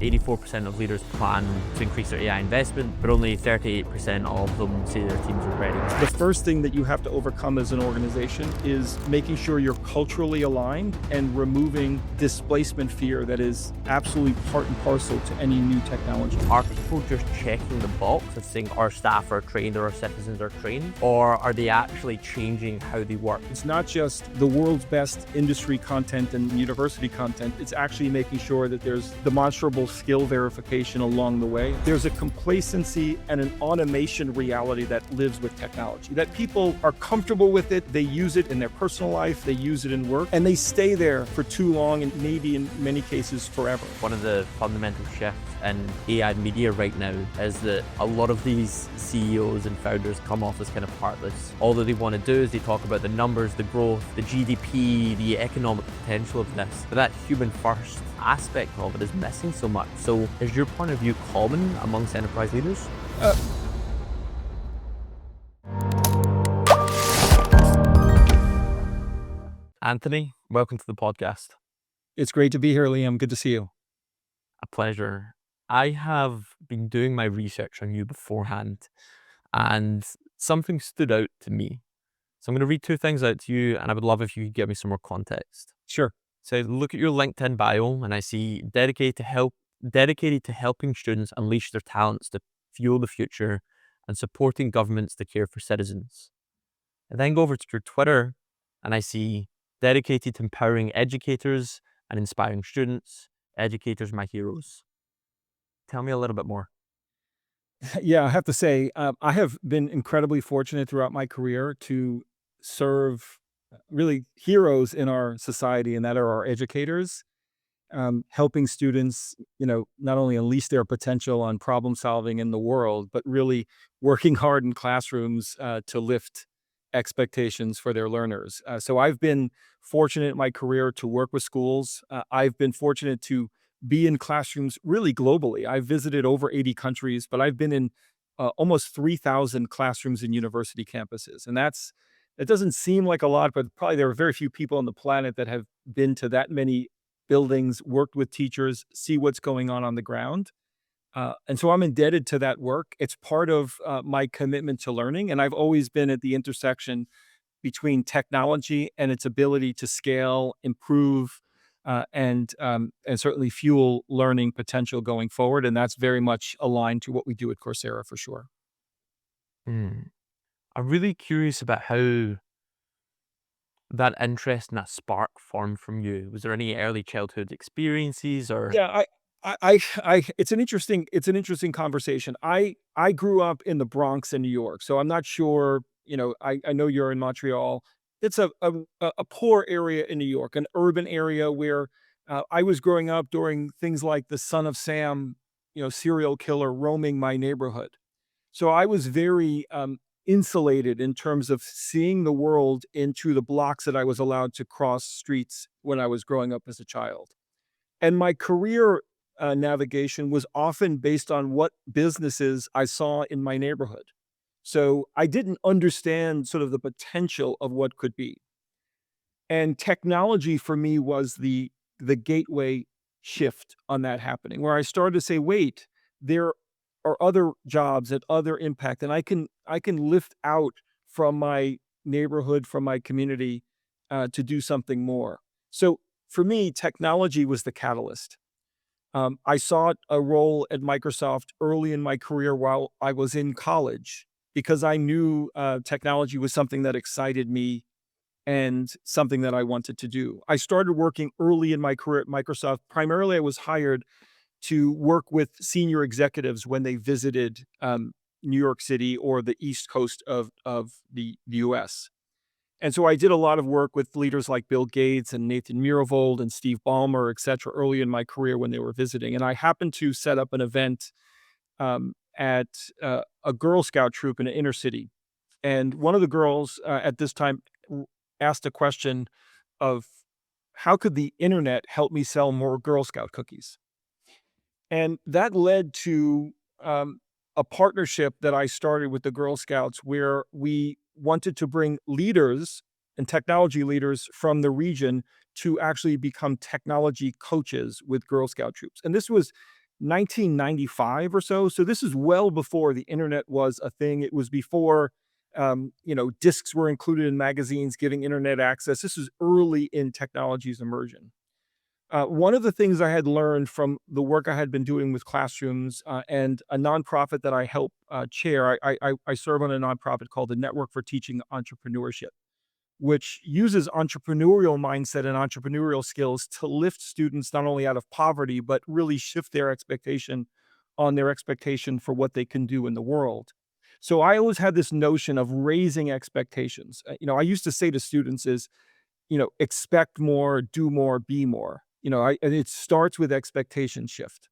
84% of leaders plan to increase their AI investment, but only 38% of them say their teams are ready. The first thing that you have to overcome as an organization is making sure you're culturally aligned and removing displacement fear that is absolutely part and parcel to any new technology. Are people just checking the box and saying our staff are trained or our citizens are trained, or are they actually changing how they work? It's not just the world's best industry content and university content, it's actually making sure that there's demonstrable skill verification along the way. There's a complacency and an automation reality that lives with technology, that people are comfortable with it, they use it in their personal life, they use it in work, and they stay there for too long and maybe in many cases forever. One of the fundamental shifts in AI media right now is that a lot of these CEOs and founders come off as kind of heartless. All that they want to do is they talk about the numbers, the growth, the GDP, the economic potential of this, but that human first aspect of it is missing so much. So is your point of view common amongst enterprise leaders? Anthony, welcome to the podcast. It's great to be here, Liam. Good to see you. A pleasure. I have been doing my research on you beforehand, and something stood out to me. So I'm going to read two things out to you, and I would love if you could give me some more context. Sure. So look at your LinkedIn bio, and I see dedicated to helping students unleash their talents to fuel the future and supporting governments to care for citizens. I then go over to your Twitter, and I see dedicated to empowering educators and inspiring students. Educators, my heroes. Tell me a little bit more. Yeah, I have to say, I have been incredibly fortunate throughout my career to serve really heroes in our society, and that are our educators, helping students, not only unleash their potential on problem solving in the world, but really working hard in classrooms to lift expectations for their learners. So I've been fortunate in my career to work with schools. I've been fortunate to be in classrooms really globally. I've visited over 80 countries, but I've been in almost 3,000 classrooms and university campuses. And it doesn't seem like a lot, but probably there are very few people on the planet that have been to that many buildings, worked with teachers, see what's going on the ground. And so I'm indebted to that work. It's part of my commitment to learning. And I've always been at the intersection between technology and its ability to scale, improve, and certainly fuel learning potential going forward. And that's very much aligned to what we do at Coursera for sure. I'm really curious about how that interest and that spark formed from you. Was there any early childhood experiences or? Yeah, it's an interesting conversation. I grew up in the Bronx in New York, so I'm not sure. I know you're in Montreal. It's a poor area in New York, an urban area where I was growing up during things like the Son of Sam, serial killer roaming my neighborhood. So I was very insulated in terms of seeing the world into the blocks that I was allowed to cross streets when I was growing up as a child. And my career navigation was often based on what businesses I saw in my neighborhood. So I didn't understand sort of the potential of what could be. And technology for me was the gateway shift on that happening, where I started to say, wait, there are other jobs and other impact, and I can lift out from my neighborhood, from my community, to do something more. So for me, technology was the catalyst. I saw a role at Microsoft early in my career while I was in college because I knew technology was something that excited me and something that I wanted to do. I started working early in my career at Microsoft. Primarily, I was hired to work with senior executives when they visited New York City or the East Coast of the US. And so I did a lot of work with leaders like Bill Gates and Nathan Myhrvold and Steve Ballmer, et cetera, early in my career when they were visiting. And I happened to set up an event at a Girl Scout troop in an inner city. And one of the girls at this time asked a question of, how could the internet help me sell more Girl Scout cookies? And that led to a partnership that I started with the Girl Scouts where we wanted to bring leaders and technology leaders from the region to actually become technology coaches with Girl Scout troops. And this was 1995 or so. So this is well before the internet was a thing. It was before, discs were included in magazines, giving internet access. This is early in technology's immersion. One of the things I had learned from the work I had been doing with classrooms and a nonprofit that I help chair, I serve on a nonprofit called the Network for Teaching Entrepreneurship, which uses entrepreneurial mindset and entrepreneurial skills to lift students not only out of poverty, but really shift their expectation on their expectation for what they can do in the world. So I always had this notion of raising expectations. I used to say to students is, expect more, do more, be more. And it starts with expectation shift.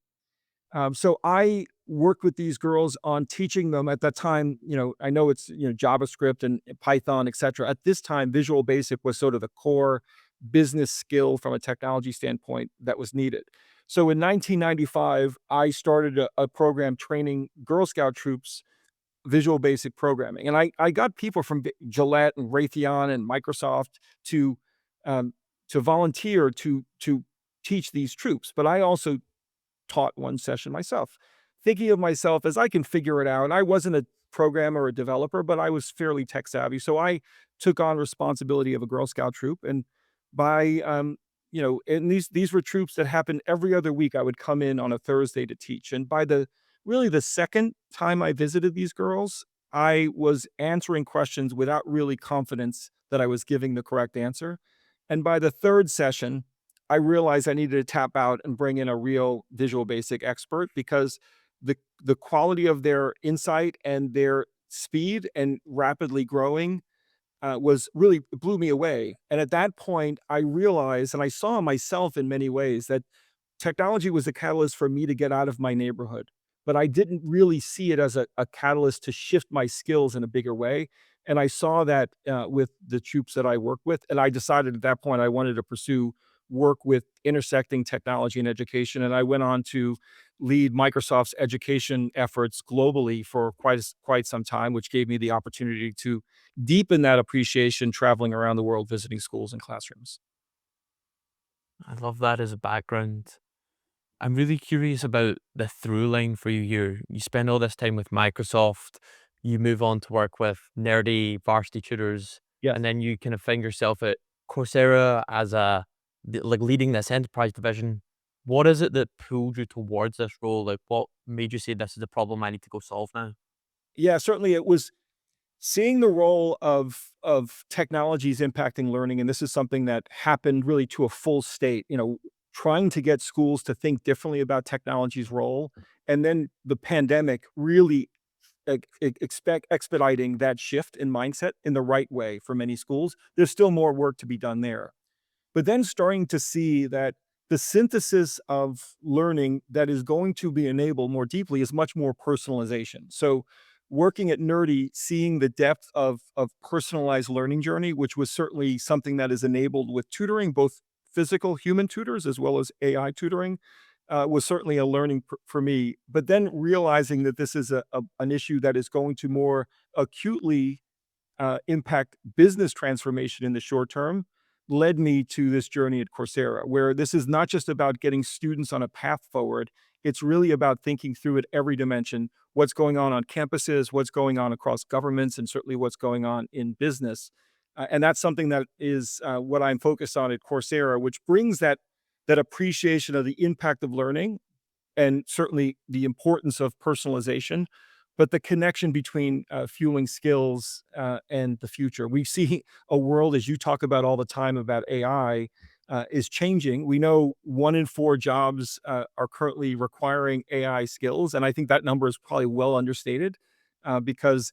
So I worked with these girls on teaching them at that time. I know it's JavaScript and Python, etc. At this time, Visual Basic was sort of the core business skill from a technology standpoint that was needed. So in 1995, I started a program training Girl Scout troops Visual Basic programming, and I got people from Gillette and Raytheon and Microsoft to um, volunteer to teach these troops. But I also taught one session myself, thinking of myself as I can figure it out. And I wasn't a programmer or a developer, but I was fairly tech savvy. So I took on responsibility of a Girl Scout troop. And by, and these were troops that happened every other week. I would come in on a Thursday to teach. And by the second time I visited these girls, I was answering questions without really confidence that I was giving the correct answer. And by the third session, I realized I needed to tap out and bring in a real Visual Basic expert because the quality of their insight and their speed and rapidly growing was really blew me away. And at that point, I realized and I saw myself in many ways that technology was a catalyst for me to get out of my neighborhood, but I didn't really see it as a catalyst to shift my skills in a bigger way. And I saw that with the troops that I work with. And I decided at that point I wanted to pursue work with intersecting technology and education. And I went on to lead Microsoft's education efforts globally for quite some time, which gave me the opportunity to deepen that appreciation traveling around the world, visiting schools and classrooms. I love that as a background. I'm really curious about the through line for you here. You spend all this time with Microsoft, you move on to work with Nerdy Varsity Tutors, and Yes. then you kind of find yourself at Coursera as like leading this enterprise division. What is it that pulled you towards this role? Like, what made you say this is a problem I need to go solve now? Yeah, certainly it was seeing the role of technologies impacting learning, and this is something that happened really to a full state, trying to get schools to think differently about technology's role, and then the pandemic really expediting that shift in mindset in the right way for many schools. There's still more work to be done there. But then starting to see that the synthesis of learning that is going to be enabled more deeply is much more personalization. So working at Nerdy, seeing the depth of personalized learning journey, which was certainly something that is enabled with tutoring, both physical human tutors as well as AI tutoring, was certainly a learning for me. But then realizing that this is an issue that is going to more acutely impact business transformation in the short term led me to this journey at Coursera, where this is not just about getting students on a path forward. It's really about thinking through at every dimension what's going on campuses, what's going on across governments, and certainly what's going on in business. And that's something that is what I'm focused on at Coursera, which brings that appreciation of the impact of learning and certainly the importance of personalization, but the connection between fueling skills and the future. We see a world, as you talk about all the time about AI, is changing. We know 1 in 4 jobs are currently requiring AI skills, and I think that number is probably well understated because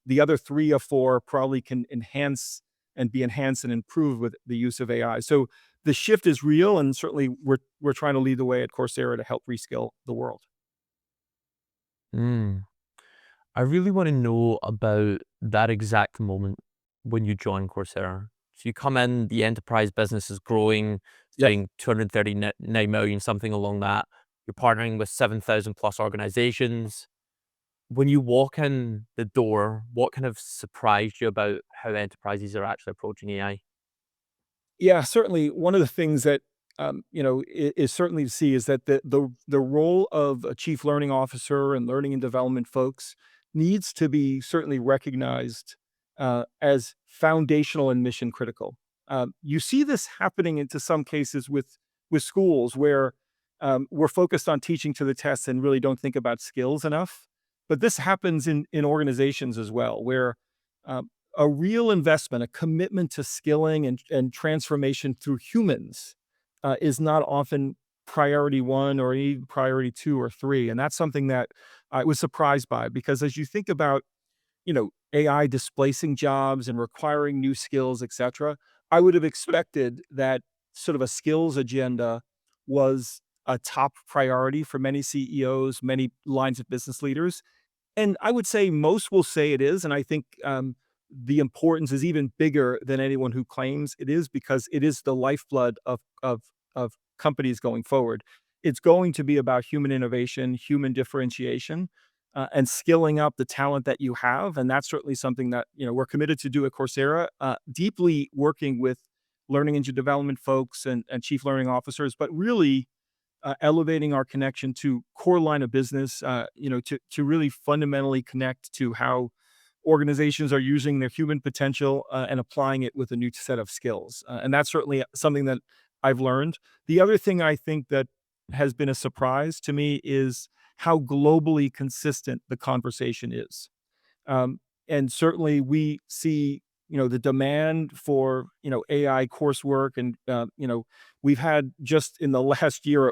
the other 3 of 4 probably can enhance and be enhanced and improved with the use of AI. So the shift is real, and certainly we're trying to lead the way at Coursera to help reskill the world. Mm. I really want to know about that exact moment when you join Coursera. So you come in, the enterprise business is growing, it's Yes. doing 239 million, something along that. You're partnering with 7,000 plus organizations. When you walk in the door, what kind of surprised you about how enterprises are actually approaching AI? Yeah, certainly one of the things that is certainly to see is that the role of a chief learning officer and learning and development folks needs to be certainly recognized as foundational and mission critical. You see this happening into some cases with schools where we're focused on teaching to the test and really don't think about skills enough. But this happens in organizations as well, where a real investment, a commitment to skilling and transformation through humans is not often priority one or even priority two or three. And that's something that I was surprised by because as you think about, AI displacing jobs and requiring new skills, et cetera, I would have expected that sort of a skills agenda was a top priority for many CEOs, many lines of business leaders. And I would say most will say it is, and I think, the importance is even bigger than anyone who claims it is because it is the lifeblood of companies going forward. It's going to be about human innovation, human differentiation, and skilling up the talent that you have, and that's certainly something that, we're committed to do at Coursera, deeply working with learning and development folks and chief learning officers, but really elevating our connection to core line of business, to really fundamentally connect to how organizations are using their human potential and applying it with a new set of skills. And that's certainly something that I've learned. The other thing I think that has been a surprise to me is how globally consistent the conversation is. Um, and certainly we see, the demand for, AI coursework and, we've had just in the last year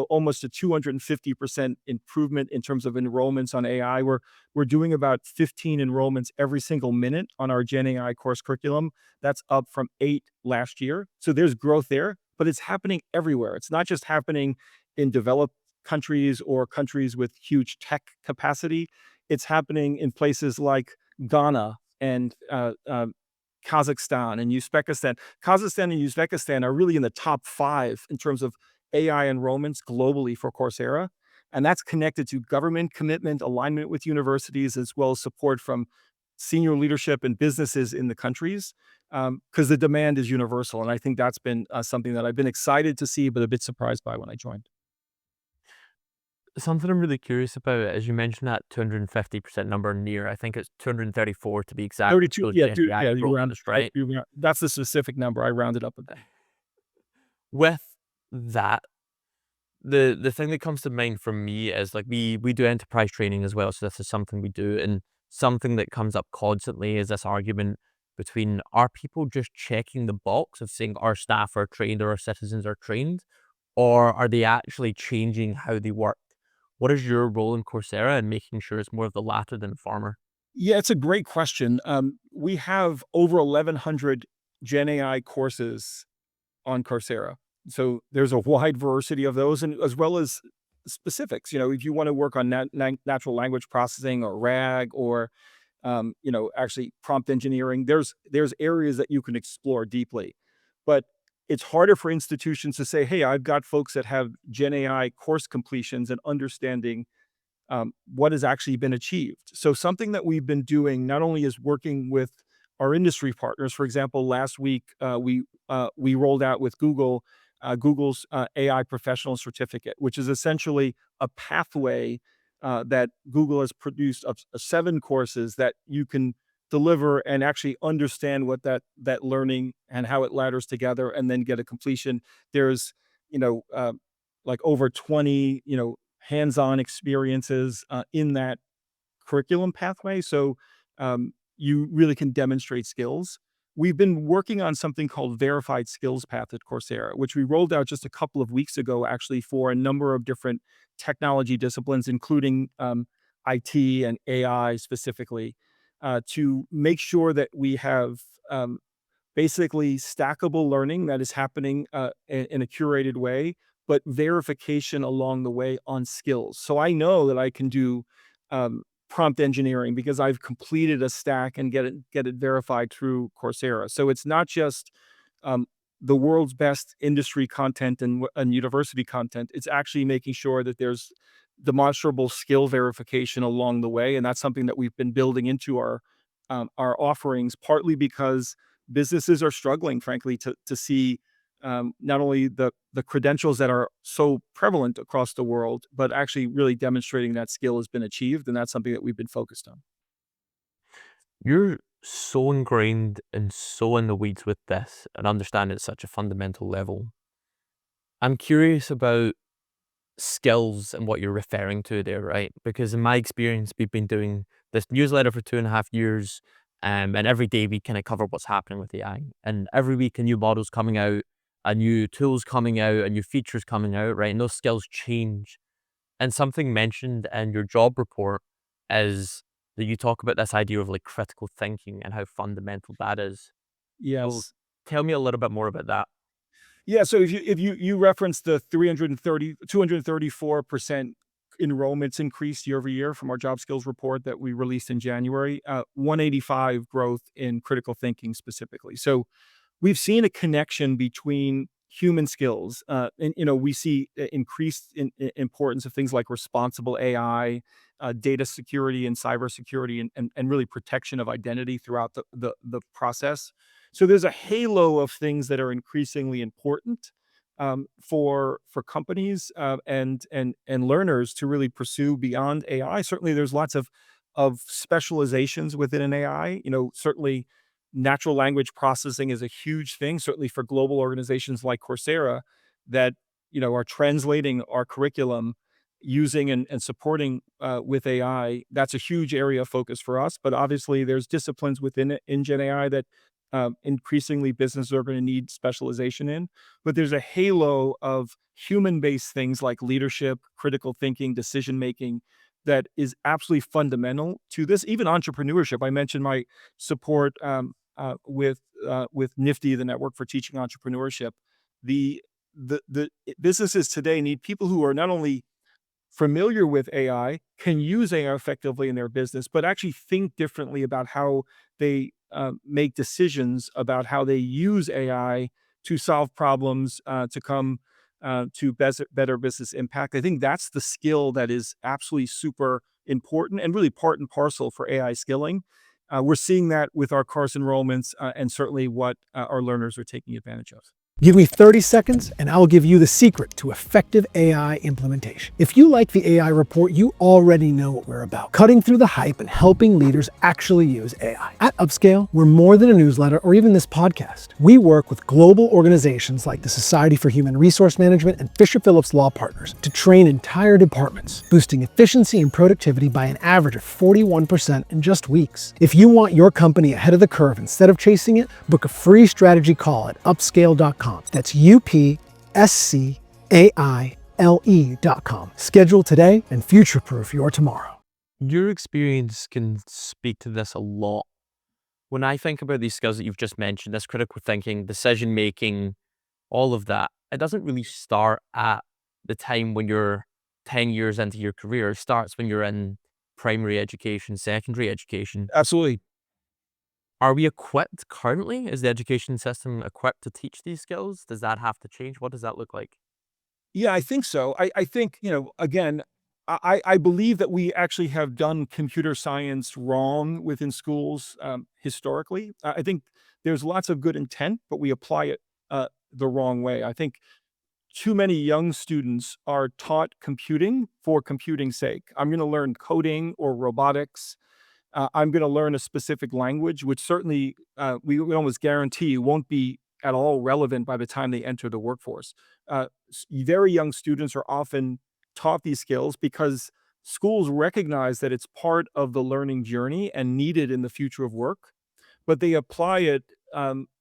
almost a 250% improvement in terms of enrollments on AI. We're doing about 15 enrollments every single minute on our Gen AI course curriculum. That's up from 8 last year. So there's growth there, but it's happening everywhere. It's not just happening in developed countries or countries with huge tech capacity. It's happening in places like Ghana and Kazakhstan and Uzbekistan. Kazakhstan and Uzbekistan are really in the top 5 in terms of AI enrollments globally for Coursera, and that's connected to government commitment, alignment with universities, as well as support from senior leadership and businesses in the countries, because the demand is universal, and I think that's been something that I've been excited to see, but a bit surprised by when I joined. Something I'm really curious about is you mentioned that 250% number near, I think it's 234 to be exact, 32, those yeah, Gen AI you round, enrollments, right? that's the specific number. I rounded up a bit. With that, the thing that comes to mind for me is like we do enterprise training as well, so this is something we do, and something that comes up constantly is this argument between are people just checking the box of saying our staff are trained or our citizens are trained, or are they actually changing how they work? What is your role in Coursera in making sure it's more of the latter than the former? Yeah, it's a great question. We have over 1,100 Gen AI courses on Coursera. So there's a wide diversity of those, and as well as specifics. If you want to work on natural language processing or RAG or actually prompt engineering, there's areas that you can explore deeply. But it's harder for institutions to say, "Hey, I've got folks that have Gen AI course completions and understanding what has actually been achieved." So something that we've been doing not only is working with our industry partners. For example, last week we rolled out with Google's AI professional certificate, which is essentially a pathway that Google has produced of 7 courses that you can deliver and actually understand what that learning and how it ladders together, and then get a completion. There's you know like over 20 hands-on experiences in that curriculum pathway. So you really can demonstrate skills. We've been working on something called Verified Skills Path at Coursera, which we rolled out just a couple of weeks ago, actually, for a number of different technology disciplines, including IT and AI specifically, to make sure that we have basically stackable learning that is happening in a curated way, but verification along the way on skills. So I know that I can do prompt engineering because I've completed a stack and get it verified through Coursera. So it's not just um, the world's best industry content and university content. It's actually making sure that there's demonstrable skill verification along the way, and that's something that we've been building into our offerings, partly because businesses are struggling, frankly, to see, not only the credentials that are so prevalent across the world, but actually really demonstrating that skill has been achieved, and that's something that we've been focused on. You're so ingrained and so in the weeds with this and understand it at such a fundamental level. I'm curious about skills and what you're referring to there, right? Because in my experience, we've been doing this newsletter for 2.5 years, and every day we kind of cover what's happening with AI. And every week, a new model's coming out, a new tool's coming out, a new features coming out, right? And those skills change. And something mentioned in your job report is that you talk about this idea of like critical thinking and how fundamental that is. So Yes. tell me a little bit more about that. Yeah, so if you reference the 234% enrollments increase year over year from our job skills report that we released in January, 185 growth in critical thinking specifically. So we've seen a connection between human skills, and we see increased importance of things like responsible AI, data security and cybersecurity, and really protection of identity throughout the process. So there's a halo of things that are increasingly important, for companies, and learners to really pursue beyond AI. Certainly, there's lots of specializations within an AI. Certainly natural language processing is a huge thing, certainly for global organizations like Coursera that are translating our curriculum using and supporting, with AI. That's a huge area of focus for us. But obviously, there's disciplines within it in Gen AI that, increasingly businesses are going to need specialization in. But there's a halo of human-based things like leadership, critical thinking, decision making that is absolutely fundamental to this. Even entrepreneurship. I mentioned my support, with Nifty, the Network for Teaching Entrepreneurship. The businesses today need people who are not only familiar with AI, can use AI effectively in their business, but actually think differently about how they, make decisions about how they use AI to solve problems, to come, to better business impact. I think that's the skill that is absolutely super important and really part and parcel for AI skilling. We're seeing that with our course enrollments, and certainly what, our learners are taking advantage of. Give me 30 seconds and I'll give you the secret to effective AI implementation. If you like the AI report, you already know what we're about. Cutting through the hype and helping leaders actually use AI. At Upscale, we're more than a newsletter or even this podcast. We work with global organizations like the Society for Human Resource Management and Fisher Phillips Law Partners to train entire departments, boosting efficiency and productivity by an average of 41% in just weeks. If you want your company ahead of the curve instead of chasing it, book a free strategy call at upscale.com. That's upscaile.com. Schedule today and future-proof your tomorrow. Your experience can speak to this a lot. When I think about these skills that you've just mentioned, this critical thinking, decision making, all of that, it doesn't really start at the time when you're 10 years into your career. It starts when you're in primary education, secondary education. Absolutely. Are we equipped currently? Is the education system equipped to teach these skills? Does that have to change? What does that look like? Yeah, I think so. I think, again, I believe that we actually have done computer science wrong within schools, historically. I think there's lots of good intent, but we apply it, the wrong way. I think too many young students are taught computing for computing's sake. I'm going to learn coding or robotics. I'm going to learn a specific language, which certainly, we almost guarantee won't be at all relevant by the time they enter the workforce. Very young students are often taught these skills because schools recognize that it's part of the learning journey and needed in the future of work, but they apply it,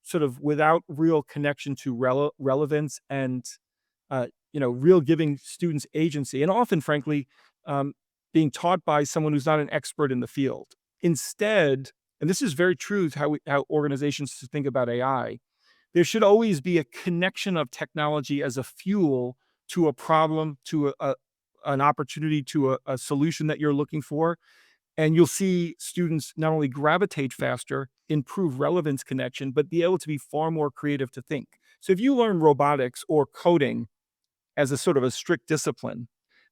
sort of without real connection to relevance and, real giving students agency, and often, frankly, um, being taught by someone who's not an expert in the field. Instead, and this is very true to how organizations think about AI, there should always be a connection of technology as a fuel to a problem, to an opportunity, to a solution that you're looking for. And you'll see students not only gravitate faster, improve relevance connection, but be able to be far more creative to think. So if you learn robotics or coding as a sort of a strict discipline,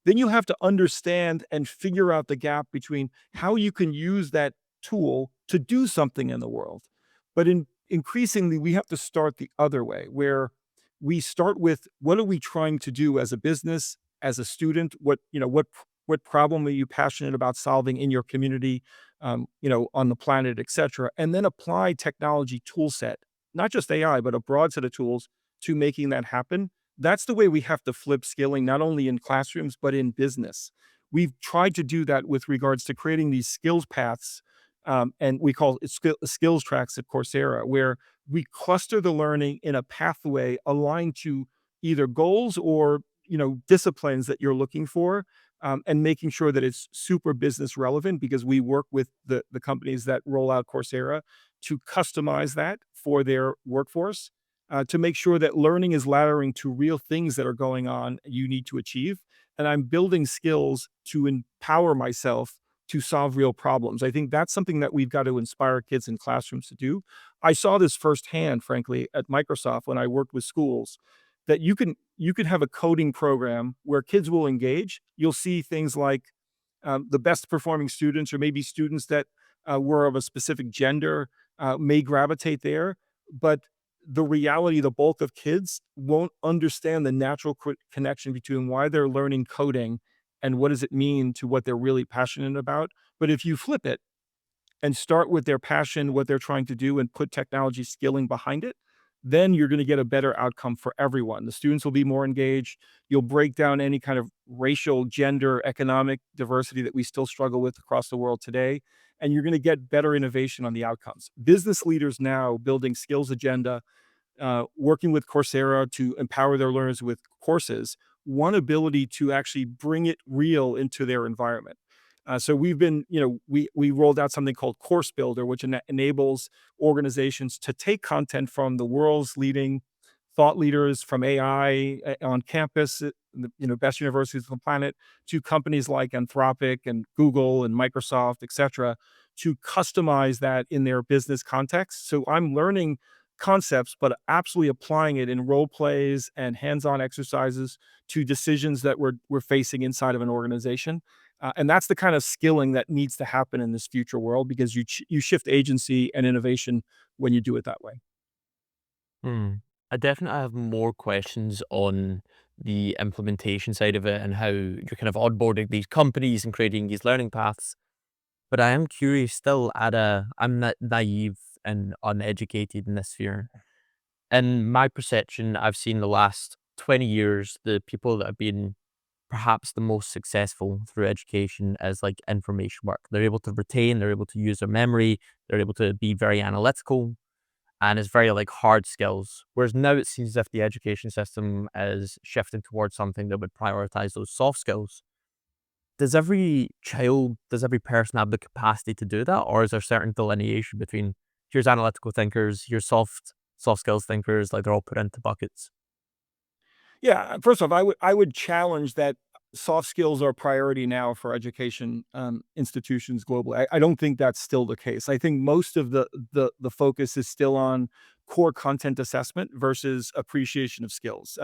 then you have to understand and figure out the gap between how you can use that tool to do something in the world. But increasingly, we have to start the other way, where we start with what are we trying to do as a business, as a student? What problem are you passionate about solving in your community, on the planet, et cetera, and then apply technology tool set, not just AI, but a broad set of tools to making that happen. That's the way we have to flip skilling, not only in classrooms, but in business. We've tried to do that with regards to creating these skills paths, and we call it skills tracks at Coursera, where we cluster the learning in a pathway aligned to either goals or disciplines that you're looking for, and making sure that it's super business relevant because we work with the companies that roll out Coursera to customize that for their workforce, to make sure that learning is laddering to real things that are going on you need to achieve. And I'm building skills to empower myself to solve real problems. I think that's something that we've got to inspire kids in classrooms to do. I saw this firsthand, frankly, at Microsoft when I worked with schools, that you can have a coding program where kids will engage. You'll see things like the best performing students, or maybe students that were of a specific gender, may gravitate there. But the reality, the bulk of kids won't understand the natural connection between why they're learning coding and what does it mean to what they're really passionate about. But if you flip it and start with their passion, what they're trying to do, and put technology skilling behind it, then you're going to get a better outcome for everyone. The students will be more engaged. You'll break down any kind of racial, gender, economic diversity that we still struggle with across the world today. And you're going to get better innovation on the outcomes. Business leaders now building skills agenda, working with Coursera to empower their learners with courses, one ability to actually bring it real into their environment. So we've been, we rolled out something called Course Builder, which enables organizations to take content from the world's leading thought leaders, from AI on campus, best universities on the planet, to companies like Anthropic and Google and Microsoft, et cetera, to customize that in their business context. So I'm learning concepts, but absolutely applying it in role plays and hands-on exercises to decisions that we're facing inside of an organization. And that's the kind of skilling that needs to happen in this future world, because you shift agency and innovation when you do it that way. Hmm. I definitely have more questions on the implementation side of it and how you're kind of onboarding these companies and creating these learning paths. But I am curious still I'm not naive and uneducated in this sphere. In my perception, I've seen the last 20 years, the people that have been perhaps the most successful through education as like information work. They're able to retain, they're able to use their memory, they're able to be very analytical, and it's very like hard skills. Whereas now it seems as if the education system is shifting towards something that would prioritize those soft skills. Does every person have the capacity to do that? Or is there certain delineation between here's analytical thinkers, here's soft skills thinkers, like they're all put into buckets? Yeah, first off, I would challenge that soft skills are a priority now for education institutions globally. I don't think that's still the case. I think most of the focus is still on core content assessment versus appreciation of skills.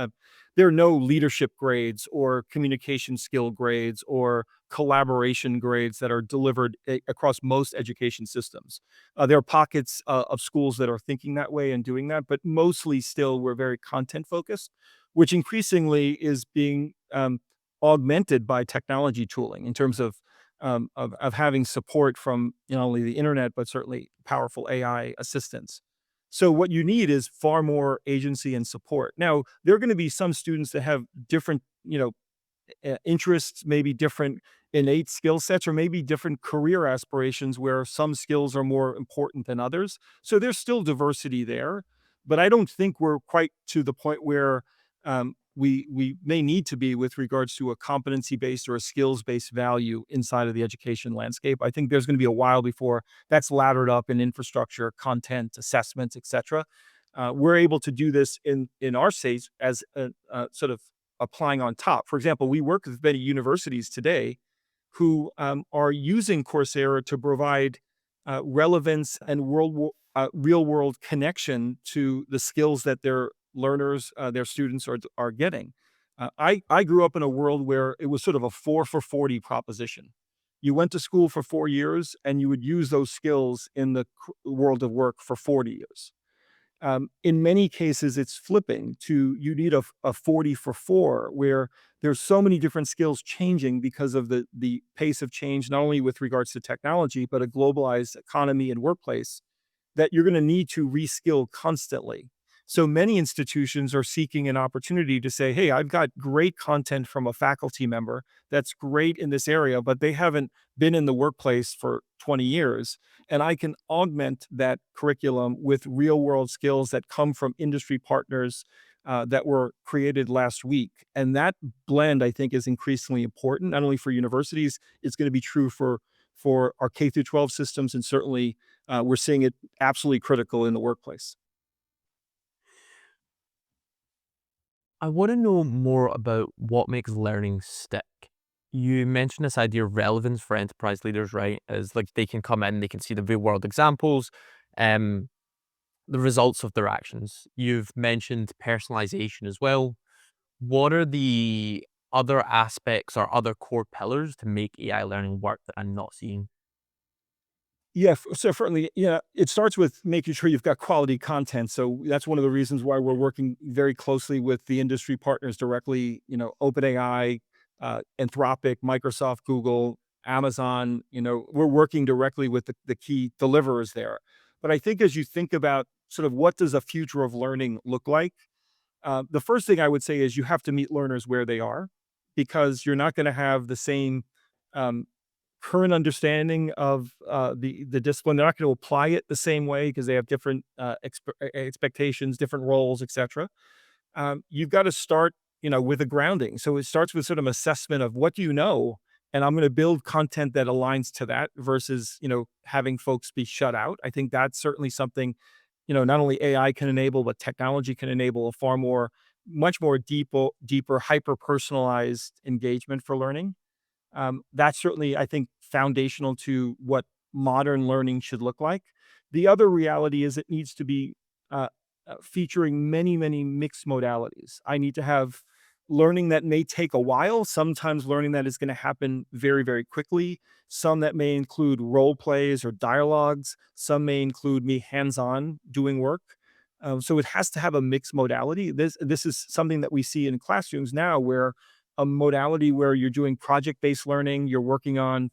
There are no leadership grades or communication skill grades or collaboration grades that are delivered across most education systems. There are pockets of schools that are thinking that way and doing that, but mostly still we're very content focused, which increasingly is being augmented by technology tooling in terms of having support from not only the internet but certainly powerful AI assistants. So what you need is far more agency and support. Now, there are going to be some students that have different, interests, maybe different innate skill sets, or maybe different career aspirations where some skills are more important than others. So there's still diversity there, but I don't think we're quite to the point where we may need to be with regards to a competency-based or a skills-based value inside of the education landscape. I think there's going to be a while before that's laddered up in infrastructure, content, assessments, et cetera. We're able to do this in our states as a sort of applying on top. For example, we work with many universities today who are using Coursera to provide relevance and real world connection to the skills that their learners, their students are getting. I grew up in a world where it was sort of a 4 for 40 proposition. You went to school for 4 years and you would use those skills in the world of work for 40 years. In many cases, it's flipping to you need a 40 for 4, where there's so many different skills changing because of the pace of change, not only with regards to technology, but a globalized economy and workplace, that you're going to need to reskill constantly. So many institutions are seeking an opportunity to say, hey, I've got great content from a faculty member that's great in this area, but they haven't been in the workplace for 20 years. And I can augment that curriculum with real world skills that come from industry partners that were created last week. And that blend, I think, is increasingly important, not only for universities, it's going to be true for our K through 12 systems, and certainly we're seeing it absolutely critical in the workplace. I want to know more about what makes learning stick. You mentioned this idea of relevance for enterprise leaders, right? As like they can come in, they can see the real world examples, um, the results of their actions. You've mentioned personalization as well. What are the other aspects or other core pillars to make AI learning work that I'm not seeing? Yeah, so certainly, yeah, it starts with making sure you've got quality content. So that's one of the reasons why we're working very closely with the industry partners directly. OpenAI, Anthropic, Microsoft, Google, Amazon. We're working directly with the key deliverers there. But I think as you think about sort of what does a future of learning look like, the first thing I would say is you have to meet learners where they are, because you're not going to have the same um, current understanding of the discipline. They're not going to apply it the same way because they have different expectations, different roles, etc. You've got to start, with a grounding. So it starts with sort of assessment of what do you know, and I'm going to build content that aligns to that versus having folks be shut out. I think that's certainly something not only AI can enable, but technology can enable a much more deeper, hyper personalized engagement for learning. That's certainly, I think, foundational to what modern learning should look like. The other reality is it needs to be uh, featuring many, many mixed modalities. I need to have learning that may take a while, sometimes learning that is going to happen very, very quickly, some that may include role plays or dialogues, some may include me hands on doing work. So it has to have a mixed modality. This is something that we see in classrooms now, where a modality where you're doing project-based learning, you're working on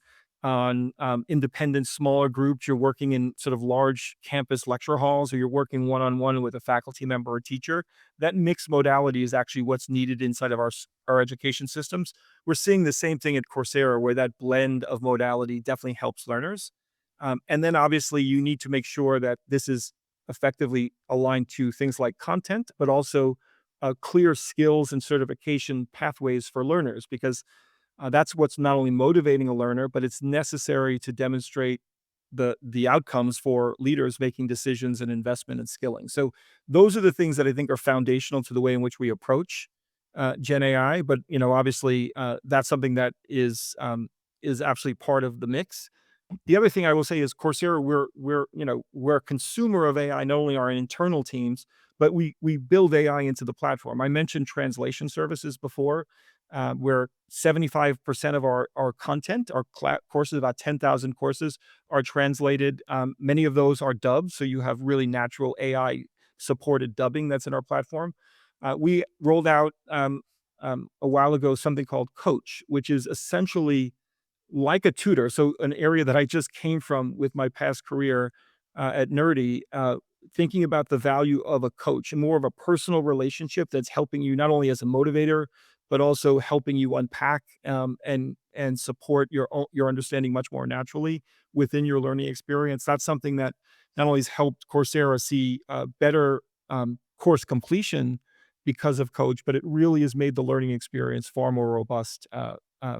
independent smaller groups, you're working in sort of large campus lecture halls, or you're working one-on-one with a faculty member or teacher. That mixed modality is actually what's needed inside of our education systems. We're seeing the same thing at Coursera, where that blend of modality definitely helps learners. And then obviously you need to make sure that this is effectively aligned to things like content, but also clear skills and certification pathways for learners, because that's what's not only motivating a learner, but it's necessary to demonstrate the outcomes for leaders making decisions and investment and skilling. So those are the things that I think are foundational to the way in which we approach Gen AI. But obviously, that's something that is absolutely part of the mix. The other thing I will say is Coursera, we're a consumer of AI, not only our internal teams, but we build AI into the platform. I mentioned translation services before, where 75% of our content, our courses, about 10,000 courses, are translated. Many of those are dubbed, so you have really natural AI supported dubbing that's in our platform. We rolled out a while ago something called Coach, which is essentially like a tutor. So an area that I just came from with my past career at Nerdy, thinking about the value of a coach and more of a personal relationship that's helping you not only as a motivator, but also helping you unpack and support your understanding much more naturally within your learning experience. That's something that not only has helped Coursera see better course completion because of Coach, but it really has made the learning experience far more robust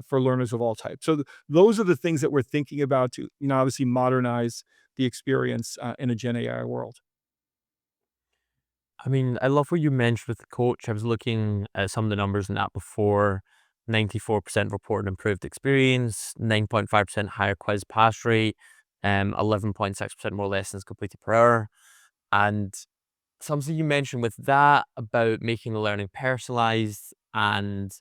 for learners of all types. So those are the things that we're thinking about to, obviously modernize the experience in a Gen AI world. I mean, I love what you mentioned with the coach. I was looking at some of the numbers in that before. 94% reported improved experience, 9.5% higher quiz pass rate, 11.6% more lessons completed per hour. And something you mentioned with that about making the learning personalized, and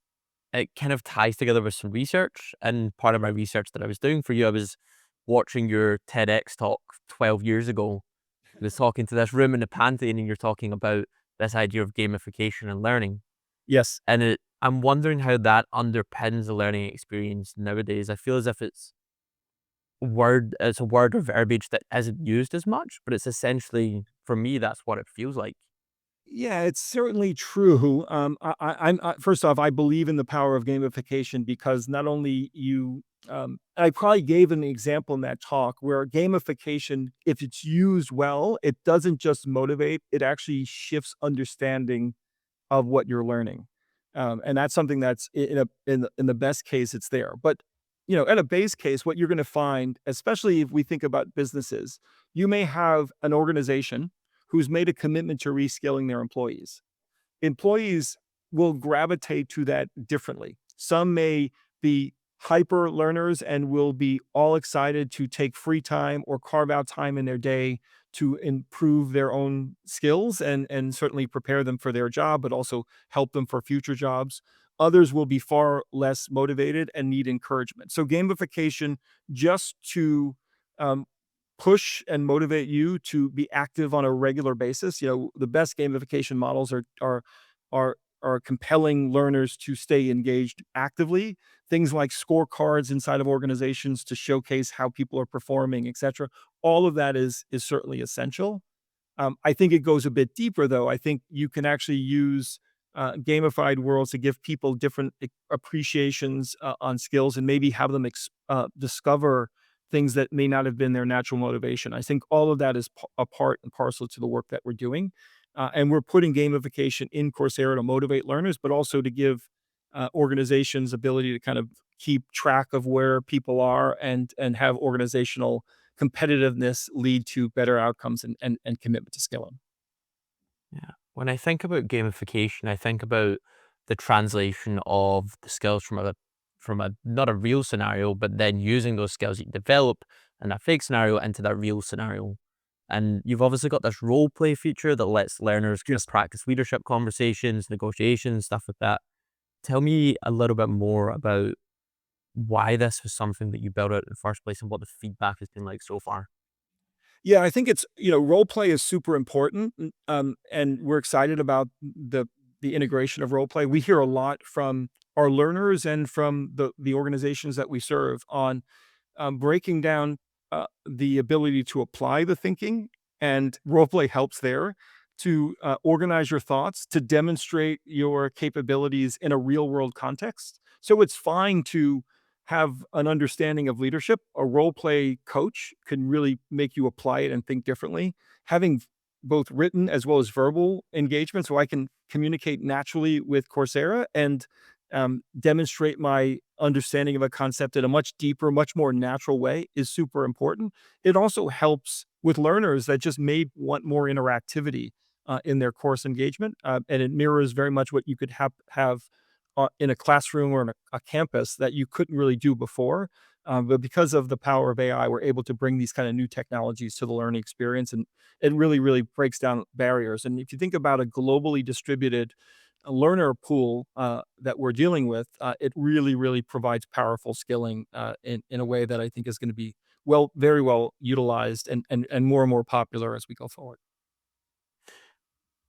it kind of ties together with some research. And part of my research that I was doing for you, I was watching your TEDx talk 12 years ago. was talking to this room in the Pantheon, and you're talking about this idea of gamification and learning. Yes. And I'm wondering how that underpins the learning experience nowadays. I feel as if it's a word or verbiage that isn't used as much, but it's essentially, for me, that's what it feels like. Yeah, it's certainly true. First off, I believe in the power of gamification because not only I probably gave an example in that talk where gamification, if it's used well, it doesn't just motivate, it actually shifts understanding of what you're learning. And that's something that's in the best case, it's there. But at a base case, what you're going to find, especially if we think about businesses, you may have an organization who's made a commitment to reskilling their employees. Employees will gravitate to that differently. Some may be hyper learners and will be all excited to take free time or carve out time in their day to improve their own skills and certainly prepare them for their job, but also help them for future jobs. Others will be far less motivated and need encouragement. So gamification just to um, push and motivate you to be active on a regular basis. The best gamification models are compelling learners to stay engaged actively. Things like scorecards inside of organizations to showcase how people are performing, etc. All of that is certainly essential. I think it goes a bit deeper, though. I think you can actually use gamified worlds to give people different appreciations on skills and maybe have them discover things that may not have been their natural motivation. I think all of that is a part and parcel to the work that we're doing. And we're putting gamification in Coursera to motivate learners, but also to give organizations ability to kind of keep track of where people are and have organizational competitiveness lead to better outcomes and commitment to skilling. Yeah. When I think about gamification, I think about the translation of the skills from a not a real scenario, but then using those skills you develop in that fake scenario into that real scenario. And you've obviously got this role play feature that lets learners kind of Yes. practice leadership conversations, negotiations, stuff like that. Tell me a little bit more about why this was something that you built out in the first place and what the feedback has been like so far. Yeah, I think role play is super important, and we're excited about the integration of role play. We hear a lot from our learners and from the organizations that we serve on breaking down the ability to apply the thinking, and role play helps there to organize your thoughts, to demonstrate your capabilities in a real world context. So it's fine to have an understanding of leadership. A role play coach can really make you apply it and think differently. Having both written as well as verbal engagement, so I can communicate naturally with Coursera and demonstrate my understanding of a concept in a much deeper, much more natural way is super important. It also helps with learners that just may want more interactivity in their course engagement, and it mirrors very much what you could have in a classroom or in a campus that you couldn't really do before. But because of the power of AI, we're able to bring these kind of new technologies to the learning experience, and it really, really breaks down barriers. And if you think about a globally distributed learner pool that we're dealing with, it really, really provides powerful skilling in a way that I think is going to be very well utilized and more and more popular as we go forward.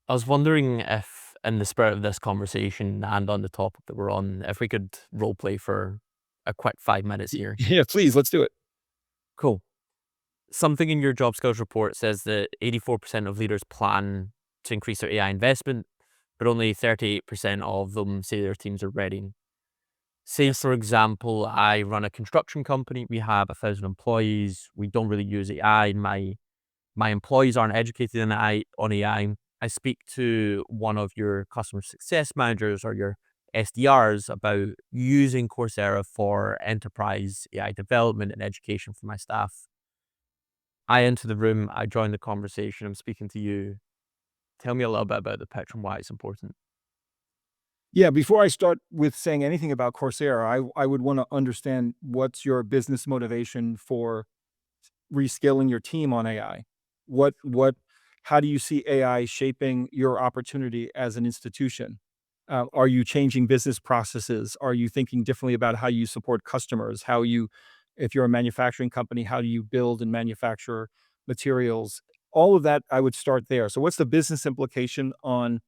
I was wondering if, in the spirit of this conversation and on the topic that we're on, if we could role play for a quick 5 minutes here. Yeah, please, let's do it. Cool. Something in your job skills report says that 84% of leaders plan to increase their AI investment, but only 38% of them say their teams are ready. Say, Yes. for example, I run a construction company. We have 1,000 employees. We don't really use AI. My employees aren't educated in on AI. I speak to one of your customer success managers or your SDRs about using Coursera for enterprise AI development and education for my staff. I enter the room, I join the conversation, I'm speaking to you. Tell me a little bit about the pitch and why it's important. Yeah, before I start with saying anything about Coursera, I would want to understand what's your business motivation for reskilling your team on AI. What how do you see AI shaping your opportunity as an institution? Are you changing business processes? Are you thinking differently about how you support customers? If you're a manufacturing company, how do you build and manufacture materials? all of that, I would start there. So what's the business implication on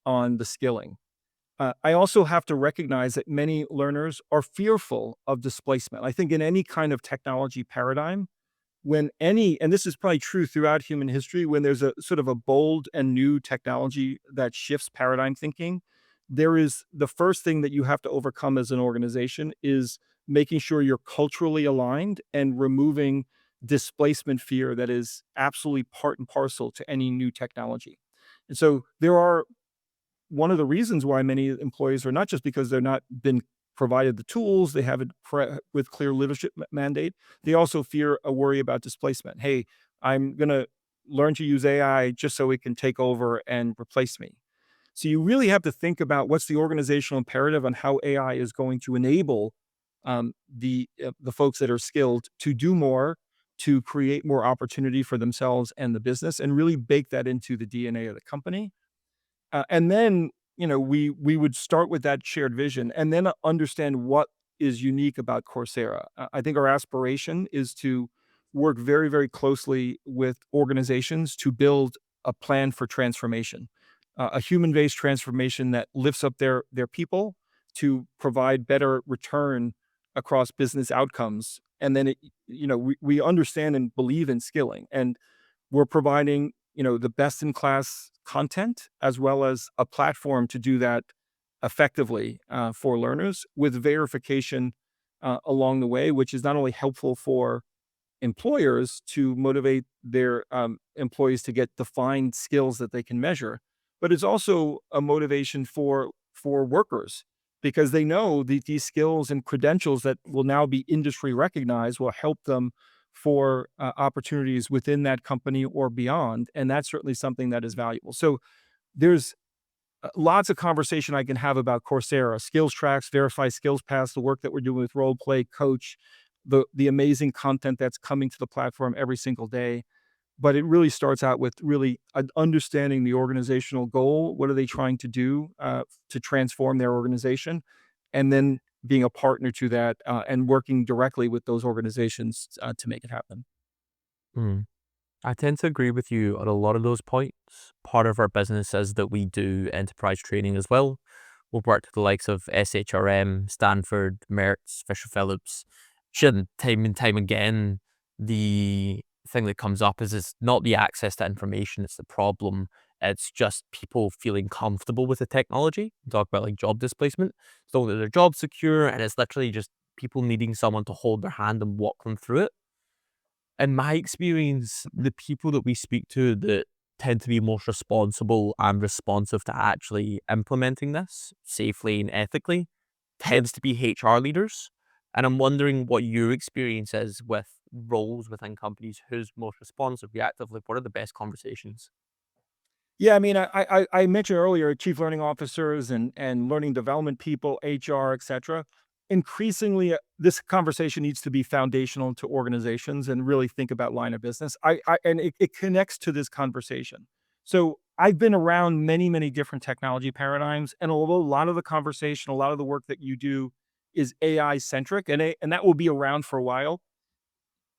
the skilling? I also have to recognize that many learners are fearful of displacement. I think in any kind of technology paradigm, and this is probably true throughout human history, when there's a sort of a bold and new technology that shifts paradigm thinking, there is the first thing that you have to overcome as an organization is making sure you're culturally aligned and removing displacement fear that is absolutely part and parcel to any new technology. And so there are one of the reasons why many employees are not just because they're not been provided the tools, they haven't with clear leadership mandate. They also fear a worry about displacement. Hey, I'm going to learn to use AI just so it can take over and replace me. So you really have to think about what's the organizational imperative on how AI is going to enable the folks that are skilled to do more, to create more opportunity for themselves and the business, and really bake that into the DNA of the company. And then, we would start with that shared vision and then understand what is unique about Coursera. I think our aspiration is to work very, very closely with organizations to build a plan for transformation, a human-based transformation that lifts up their people to provide better return across business outcomes. And then, we understand and believe in skilling. And we're providing, the best in class content as well as a platform to do that effectively for learners with verification along the way, which is not only helpful for employers to motivate their employees to get defined skills that they can measure, but it's also a motivation for workers because they know that these skills and credentials that will now be industry recognized will help them for opportunities within that company or beyond, and that's certainly something that is valuable. So there's lots of conversation I can have about Coursera, skills tracks, verified skills paths, the work that we're doing with role play, coach, the amazing content that's coming to the platform every single day. But it really starts out with really understanding the organizational goal. What are they trying to do to transform their organization? And then being a partner to that and working directly with those organizations to make it happen. Mm. I tend to agree with you on a lot of those points. Part of our business is that we do enterprise training as well. We've worked with the likes of SHRM, Stanford, Mertz, Fisher Phillips. Time and time again, the thing that comes up is it's not the access to information, it's the problem. It's just people feeling comfortable with the technology. Talk about like job displacement. So that their job's secure, and it's literally just people needing someone to hold their hand and walk them through it. In my experience, the people that we speak to that tend to be most responsible and responsive to actually implementing this safely and ethically tends to be HR leaders. And I'm wondering what your experience is with roles within companies. Who's most responsive, reactively? What are the best conversations? Yeah, I mean, I mentioned earlier chief learning officers and learning development people, HR, et cetera. Increasingly, this conversation needs to be foundational to organizations and really think about line of business. And it connects to this conversation. So I've been around many, many different technology paradigms, and although a lot of the conversation, a lot of the work that you do is AI centric, and that will be around for a while,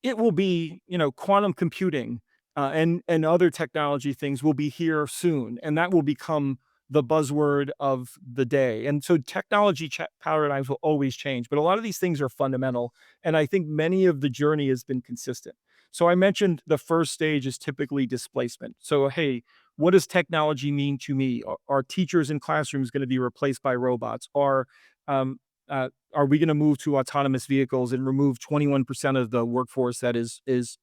it will be, quantum computing, and other technology things will be here soon, and that will become the buzzword of the day. And so technology paradigms will always change, but a lot of these things are fundamental, and I think many of the journey has been consistent. So I mentioned the first stage is typically displacement. So, hey, what does technology mean to me? Are teachers in classrooms going to be replaced by robots? Um, are we going to move to autonomous vehicles and remove 21% of the workforce that is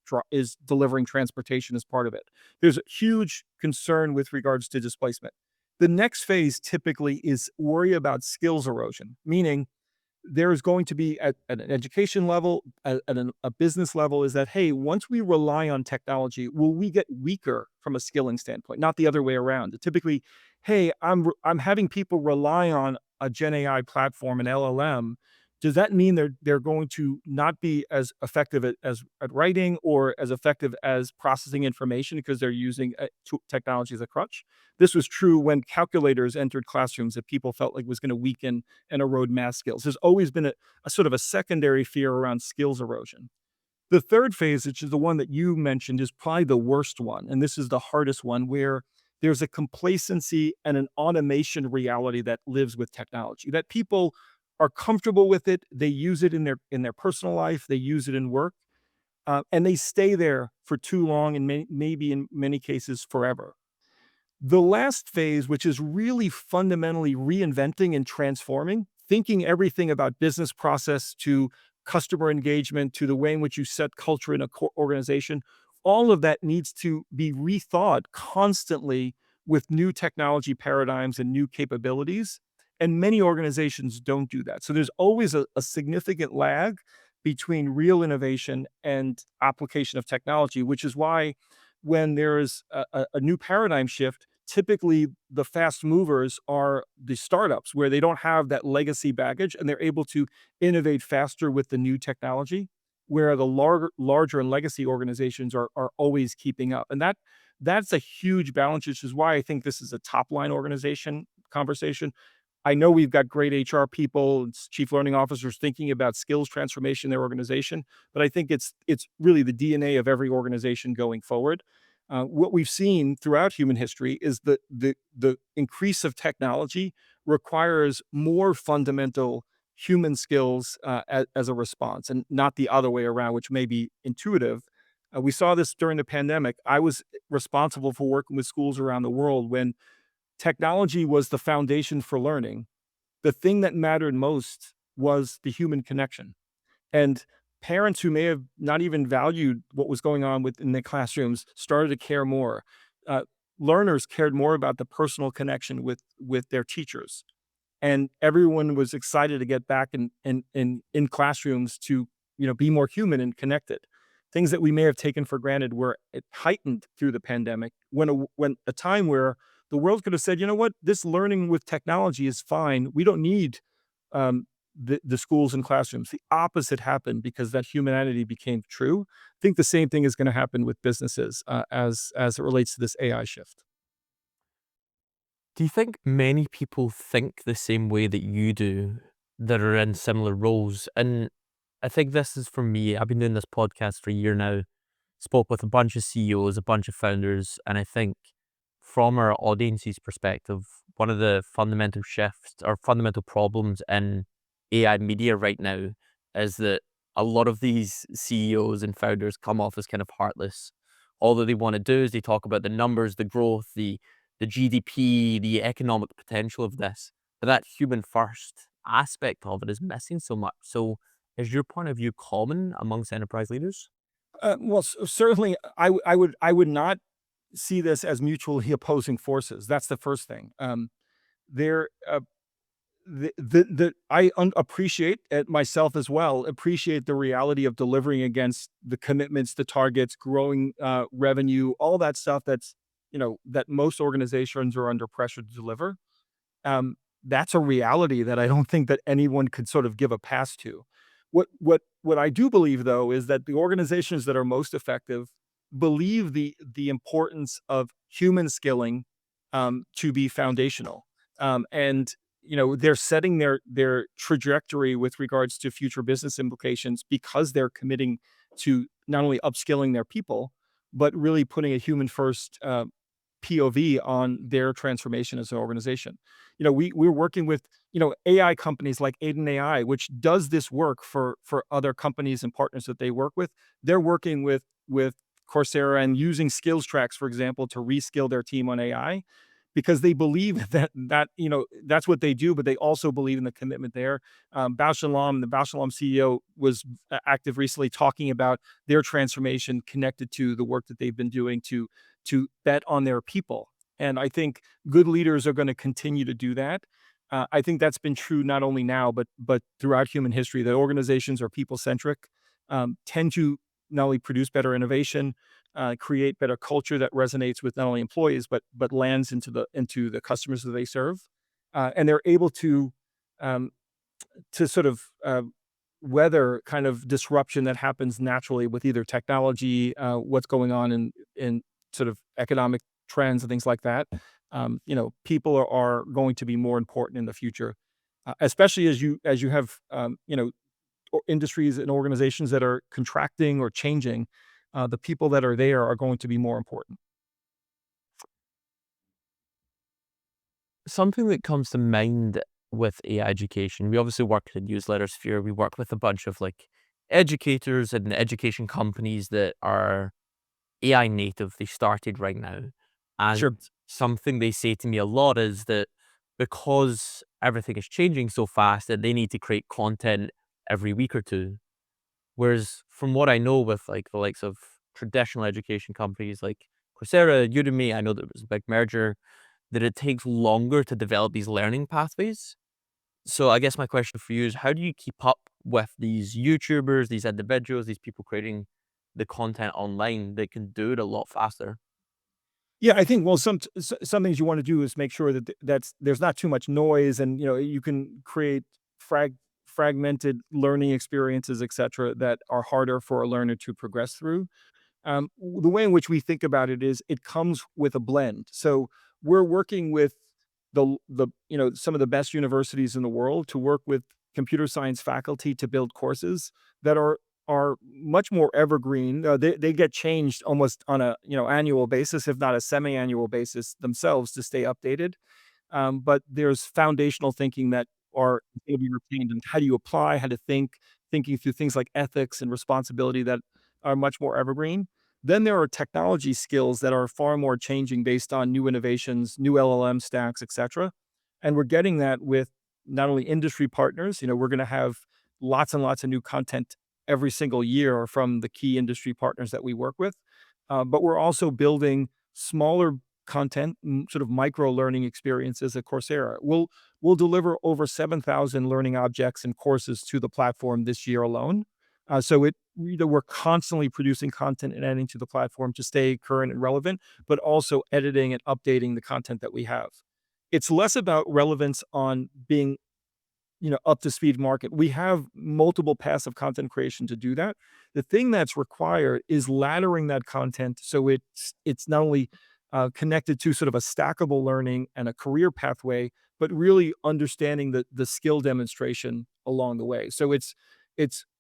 delivering transportation as part of it? There's a huge concern with regards to displacement. The next phase typically is worry about skills erosion, meaning there's going to be at an education level, a business level, is that, hey, once we rely on technology, will we get weaker from a skilling standpoint? Not the other way around. Typically, hey, I'm having people rely on a Gen AI platform, an LLM. Does that mean they're going to not be as effective at writing or as effective as processing information because they're using technology as a crutch? This was true when calculators entered classrooms that people felt like was going to weaken and erode math skills. There's always been a sort of a secondary fear around skills erosion. The third phase, which is the one that you mentioned, is probably the worst one, and this is the hardest one, where there's a complacency and an automation reality that lives with technology, that people are comfortable with it, they use it in their personal life, they use it in work, and they stay there for too long and maybe in many cases forever. The last phase, which is really fundamentally reinventing and transforming, thinking everything about business process to customer engagement to the way in which you set culture in a organization, all of that needs to be rethought constantly with new technology paradigms and new capabilities. And many organizations don't do that. So there's always a significant lag between real innovation and application of technology, which is why when there is a new paradigm shift, typically the fast movers are the startups where they don't have that legacy baggage and they're able to innovate faster with the new technology, where the larger and legacy organizations are always keeping up. And that's a huge balance, which is why I think this is a top line organization conversation. I know we've got great HR people, chief learning officers thinking about skills transformation in their organization, but I think it's really the DNA of every organization going forward. What we've seen throughout human history is the increase of technology requires more fundamental human skills as a response, and not the other way around, which may be intuitive. We saw this during the pandemic. I was responsible for working with schools around the world when technology was the foundation for learning. The thing that mattered most was the human connection. And parents who may have not even valued what was going on within their classrooms started to care more. Uh, Learners cared more about the personal connection with their teachers, and everyone was excited to get back in classrooms to be more human and connected. Things that we may have taken for granted were heightened through the pandemic, when a time where the world could have said, you know what, this learning with technology is fine. We don't need um, the schools and classrooms. The opposite happened because that humanity became true. I think the same thing is going to happen with businesses as it relates to this AI shift. Do you think many people think the same way that you do that are in similar roles? And I think this is for me. I've been doing this podcast for a year now, spoke with a bunch of CEOs, a bunch of founders, and I think from our audience's perspective, one of the fundamental shifts or fundamental problems in AI media right now is that a lot of these CEOs and founders come off as kind of heartless. All that they want to do is they talk about the numbers, the growth, the GDP, the economic potential of this. But that human first aspect of it is missing so much. So is your point of view common amongst enterprise leaders? Well, certainly, I would not see this as mutually opposing forces. That's the first thing. There, I appreciate it myself as well. Appreciate the reality of delivering against the commitments, the targets, growing revenue, all that stuff. That most organizations are under pressure to deliver. That's a reality that I don't think that anyone could sort of give a pass to. What I do believe, though, is that the organizations that are most effective believe the importance of human skilling to be foundational, and they're setting their trajectory with regards to future business implications because they're committing to not only upskilling their people, but really putting a human first POV on their transformation as an organization. We're working with AI companies like Aiden AI, which does this work for other companies and partners that they work with. They're working with Coursera and using skills tracks, for example, to reskill their team on AI because they believe that's what they do, but they also believe in the commitment there. The Bausch Shalom CEO, was active recently talking about their transformation connected to the work that they've been doing to bet on their people. And I think good leaders are going to continue to do that. I think that's been true not only now, but throughout human history, that organizations are people-centric, tend to not only produce better innovation, create better culture that resonates with not only employees, but lands into the customers that they serve. And they're able um, to sort of weather kind of disruption that happens naturally with either technology, what's going on in sort of economic trends and things like that. People are going to be more important in the future, especially as you have industries and organizations that are contracting or changing, the people that are there are going to be more important. Something that comes to mind with AI education, we obviously work in the newsletter sphere. We work with a bunch of like educators and education companies that are AI native. They started right now. And Sure. something they say to me a lot is that because everything is changing so fast that they need to create content every week or two. Whereas from what I know with like the likes of traditional education companies like Coursera, Udemy, I know there was a big merger, that it takes longer to develop these learning pathways. So I guess my question for you is how do you keep up with these YouTubers, these individuals, these people creating the content online that can do it a lot faster? Yeah, I think, well, some things you wanna do is make sure that there's not too much noise, and, you can create fragmented learning experiences, etcetera, that are harder for a learner to progress through. The way in which we think about it is it comes with a blend. So we're working with some of the best universities in the world to work with computer science faculty to build courses that are much more evergreen. They get changed almost on a annual basis, if not a semi-annual basis themselves, to stay updated. But there's foundational thinking that are going to be retained, and how do you apply, how to think, thinking through things like ethics and responsibility that are much more evergreen. Then there are technology skills that are far more changing based on new innovations, new LLM stacks, etc. And we're getting that with not only industry partners. We're going to have lots and lots of new content every single year from the key industry partners that we work with. But we're also building smaller content, sort of micro learning experiences at Coursera. We'll deliver over 7,000 learning objects and courses to the platform this year alone. We're constantly producing content and adding to the platform to stay current and relevant, but also editing and updating the content that we have. It's less about relevance on being up to speed market. We have multiple paths of content creation to do that. The thing that's required is laddering that content so it's not only connected to sort of a stackable learning and a career pathway, but really understanding the skill demonstration along the way. So it's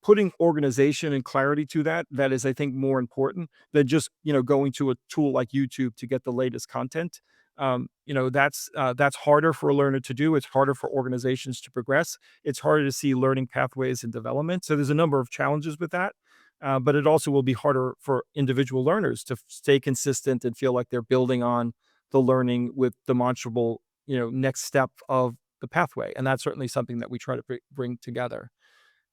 putting organization and clarity to that is, I think, more important than just going to a tool like YouTube to get the latest content. That's harder for a learner to do. It's harder for organizations to progress. It's harder to see learning pathways and development. So there's a number of challenges with that. But it also will be harder for individual learners to stay consistent and feel like they're building on the learning with demonstrable, next step of the pathway. And that's certainly something that we try to bring together.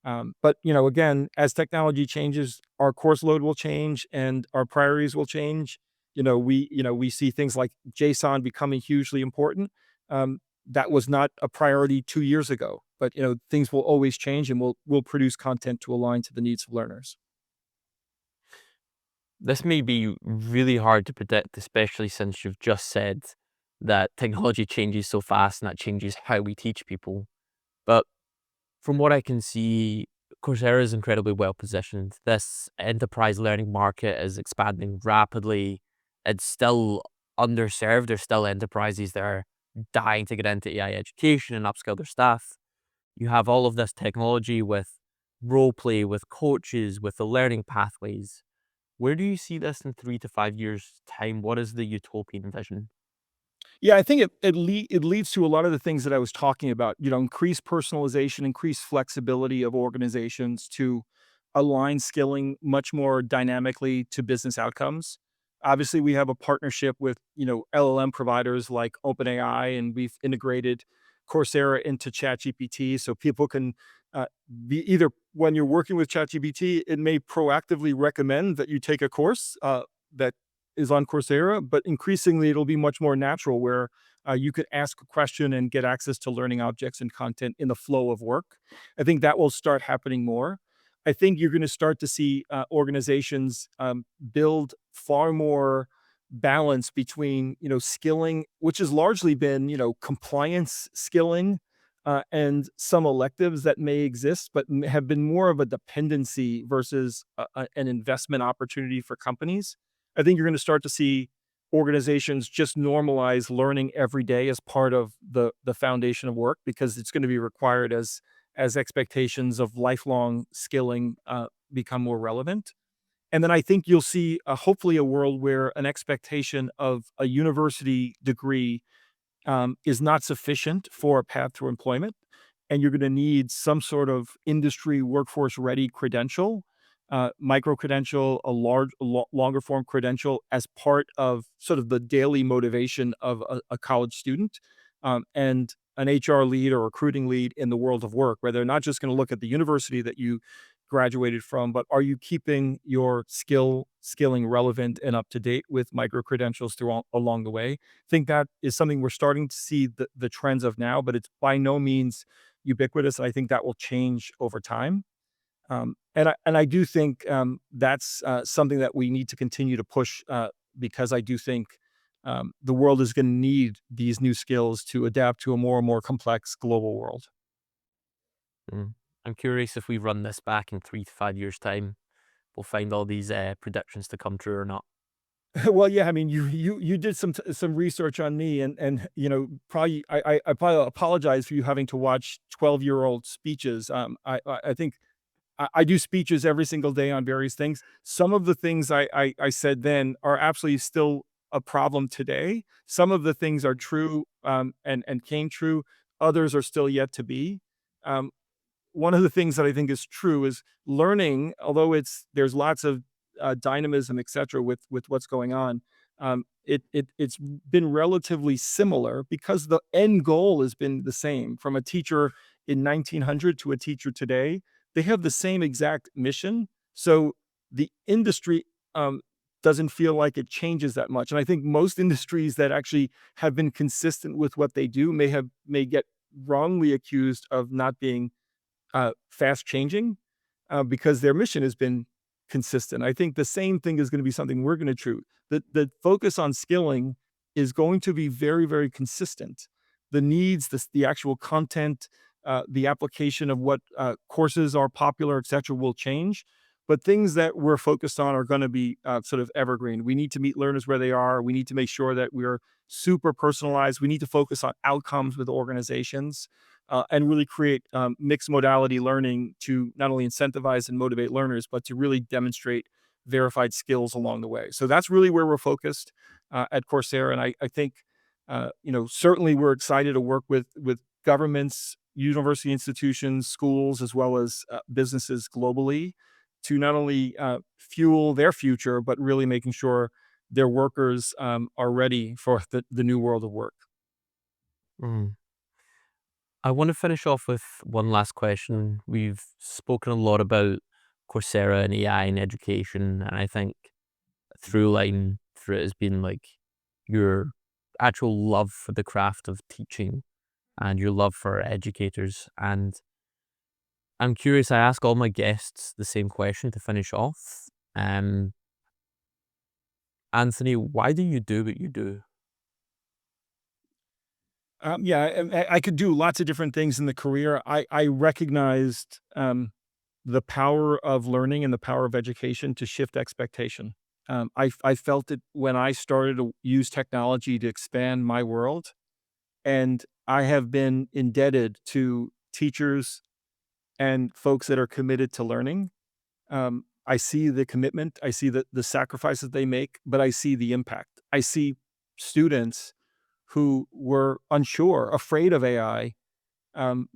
But again, as technology changes, our course load will change and our priorities will change. We see things like JSON becoming hugely important. That was not a priority 2 years ago, but things will always change, and we'll produce content to align to the needs of learners. This may be really hard to predict, especially since you've just said that technology changes so fast and that changes how we teach people. But from what I can see, Coursera is incredibly well positioned. This enterprise learning market is expanding rapidly. It's still underserved. There's still enterprises that are dying to get into AI education and upskill their staff. You have all of this technology with role play, with coaches, with the learning pathways. Where do you see this in 3 to 5 years' time? What is the utopian vision? Yeah, I think it leads to a lot of the things that I was talking about. Increased personalization, increased flexibility of organizations to align skilling much more dynamically to business outcomes. Obviously, we have a partnership with LLM providers like OpenAI, and we've integrated Coursera into ChatGPT, so people can be either, when you're working with ChatGPT, it may proactively recommend that you take a course that is on Coursera, but increasingly it'll be much more natural where you could ask a question and get access to learning objects and content in the flow of work. I think that will start happening more. I think you're going to start to see organizations build far more balance between skilling, which has largely been compliance skilling, and some electives that may exist, but have been more of a dependency versus an investment opportunity for companies. I think you're going to start to see organizations just normalize learning every day as part of the foundation of work, because it's going to be required as expectations of lifelong skilling become more relevant. And then I think you'll see, hopefully, a world where an expectation of a university degree is not sufficient for a path to employment, and you're going to need some sort of industry workforce ready credential, micro credential, longer form credential as part of sort of the daily motivation of a college student, and an HR lead or recruiting lead in the world of work, where they're not just going to look at the university that you graduated from, but are you keeping your skilling relevant and up to date with micro credentials along the way? Think that is something we're starting to see the trends of now, but it's by no means ubiquitous. And I think that will change over time. And I do think that's something that we need to continue to push, because I do think the world is going to need these new skills to adapt to a more and more complex global world. Mm. I'm curious if we run this back in 3 to 5 years' time, we'll find all these predictions to come true or not. Well, yeah, I mean, you did some research on me, and probably I probably apologize for you having to watch 12-year-old speeches. I think I do speeches every single day on various things. Some of the things I said then are absolutely still a problem today. Some of the things are true, and came true. Others are still yet to be. Um, One of the things that I think is true is learning, although there's lots of dynamism, et cetera, with what's going on. It's been relatively similar because the end goal has been the same. From a teacher in 1900 to a teacher today, they have the same exact mission. So the industry doesn't feel like it changes that much. And I think most industries that actually have been consistent with what they do may get wrongly accused of not being fast changing, because their mission has been consistent. I think the same thing is going to be something we're going to true. The focus on skilling is going to be very, very consistent. The needs, the actual content, the application of what courses are popular, et cetera, will change. But things that we're focused on are going to be sort of evergreen. We need to meet learners where they are. We need to make sure that we're super personalized. We need to focus on outcomes with organizations, and really create mixed modality learning to not only incentivize and motivate learners, but to really demonstrate verified skills along the way. So that's really where we're focused at Coursera. And I think, certainly we're excited to work with governments, university institutions, schools, as well as businesses globally to not only fuel their future, but really making sure their workers are ready for the new world of work. Mm. I want to finish off with one last question. We've spoken a lot about Coursera and AI in education, and I think a through line through it has been like your actual love for the craft of teaching and your love for educators. And I'm curious, I ask all my guests the same question to finish off. Um, Anthony, why do you do what you do? Yeah, I could do lots of different things in the career. I recognized the power of learning and the power of education to shift expectation. I felt it when I started to use technology to expand my world, and I have been indebted to teachers and folks that are committed to learning. I see the commitment, I see the sacrifices they make, but I see the impact. I see students who were unsure, afraid of AI,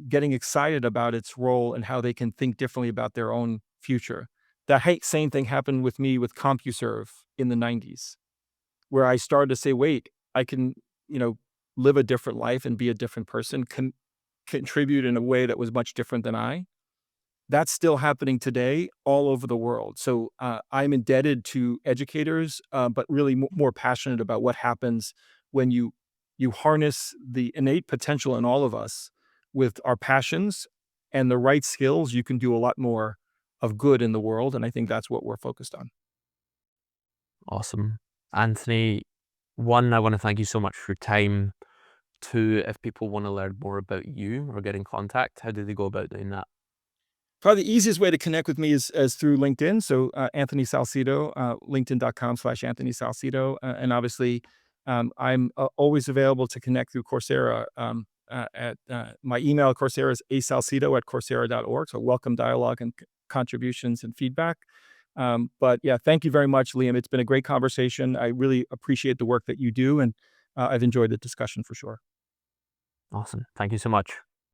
getting excited about its role and how they can think differently about their own future. Same thing happened with me with CompuServe in the 90s, where I started to say, wait, I can, live a different life and be a different person, contribute in a way that was much different than I. That's still happening today all over the world. So I'm indebted to educators, but really more passionate about what happens when you harness the innate potential in all of us with our passions and the right skills. You can do a lot more of good in the world, and I think that's what we're focused on. Awesome. Anthony, one, I want to thank you so much for your time. Two, if people want to learn more about you or get in contact, how do they go about doing that? Probably the easiest way to connect with me is through LinkedIn. So Anthony Salcito, linkedin.com/Anthony Salcito. And obviously, I'm always available to connect through Coursera my email at Coursera is asalcito@coursera.org. So welcome dialogue and contributions and feedback. But yeah, thank you very much, Liam. It's been a great conversation. I really appreciate the work that you do, and I've enjoyed the discussion for sure. Awesome. Thank you so much.